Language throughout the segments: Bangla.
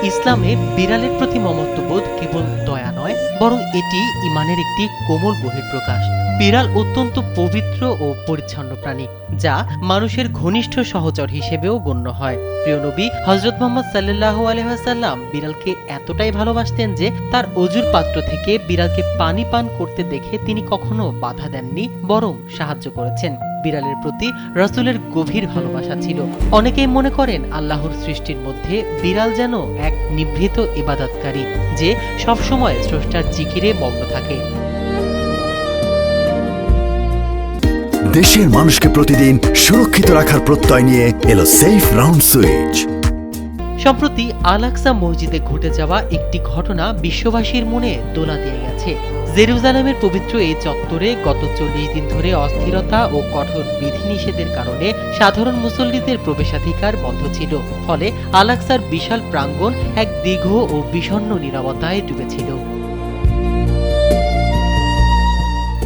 ইসলামে বিড়ালের প্রতি মমত্ববোধ কেবল দয়া নয়, বরং এটি ঈমানের একটি কোমল বহিঃপ্রকাশ। বিড়াল অত্যন্ত পবিত্র ও পরিচ্ছন্ন প্রাণী, যা মানুষের ঘনিষ্ঠ সহচর হিসেবেও গণ্য হয়। প্রিয় নবী হযরত মুহাম্মদ সাল্লাল্লাহু আলাইহি ওয়াসাল্লাম বিড়ালকে এতটাই ভালোবাসতেন যে তার অজুর পাত্র থেকে বিড়ালকে পানি পান করতে দেখে তিনি কখনো বাধা দেননি, বরং সাহায্য করেছেন। বিড়ালের প্রতি রাসূলের গভীর ভালোবাসা ছিল। অনেকেই মনে করেন আল্লাহর সৃষ্টির মধ্যে বিড়াল যেন এক নিভৃত ইবাদতকারী, যে সবসময় স্রষ্টার জিকিরে মগ্ন থাকে। দেশের মানুষকে প্রতিদিন সুরক্ষিত রাখার প্রত্যয় নিয়ে এলো সেফ রাউন্ড সুইচ। সম্প্রতি আল-আকসা মসজিদে ঘটে যাওয়া একটি ঘটনা বিশ্ববাসীর মনে দোলা দিয়ে গেছে। জেরুজালেমের পবিত্র এই চত্বরে গত 40 দিন ধরে অস্থিরতা ও কঠোর বিধিনিষেধের কারণে সাধারণ মুসল্লিদের প্রবেশাধিকার বন্ধ ছিল। ফলে আল-আকসার বিশাল প্রাঙ্গণ এক দীর্ঘ ও বিষণ্ণ নীরবতায় ডুবেছিল।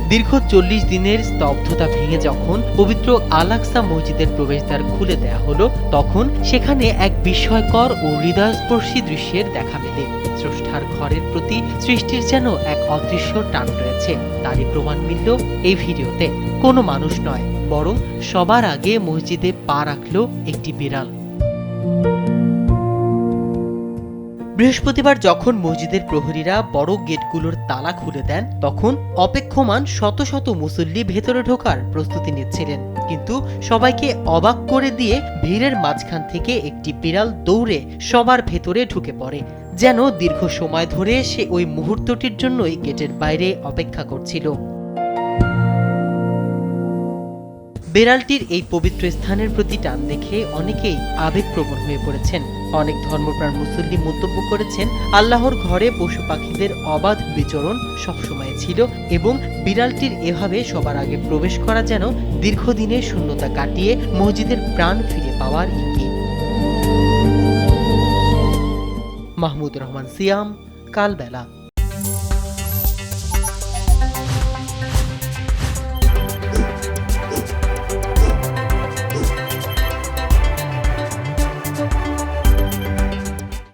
দীর্ঘ 40 দিনের স্তব্ধতা ভেঙে যখন পবিত্র আল-আকসা মসজিদের প্রবেশদ্বার খুলে দেয়া হলো, তখন সেখানে এক বিস্ময়কর ও হৃদয়স্পর্শী দৃশ্যের দেখা মেলে। স্রষ্টার ঘরের প্রতি সৃষ্টির যেন এক অদৃশ্য টান রয়েছে। তারই প্রমাণ মিলল এই ভিডিওতে। কোনো মানুষ নয়, বরং সবার আগে মসজিদে পা রাখল একটি বিড়াল। বৃহস্পতিবার যখন মসজিদের প্রহরীরা বড় গেটগুলোর তালা খুলে দেন, তখন অপেক্ষমান শত শত মুসল্লি ভেতরে ঢোকার প্রস্তুতি নিচ্ছিলেন। কিন্তু সবাইকে অবাক করে দিয়ে ভিড়ের মাঝখান থেকে একটি বিড়াল দৌড়ে সবার ভেতরে ঢুকে পড়ে, যেন দীর্ঘ সময় ধরে সে ওই মুহূর্তটির জন্যই গেটের বাইরে অপেক্ষা করছিল। বিড়ালটির এই পবিত্র স্থানের প্রতি টান দেখে অনেকেই আবেগপ্রবণ হয়ে পড়েছেন। অনেক ধর্মপ্রাণ মুসল্লি মন্তব্য করেছেন, আল্লাহর ঘরে পশু পাখিদের অবাধ বিচরণ সবসময় ছিল এবং বিড়ালটির এভাবে সবার আগে প্রবেশ করা যেন দীর্ঘদিনের শূন্যতা কাটিয়ে মসজিদের প্রাণ ফিরে পাওয়ার ইঙ্গিত। মাহমুদুর রহমান সিয়াম, কালবেলা।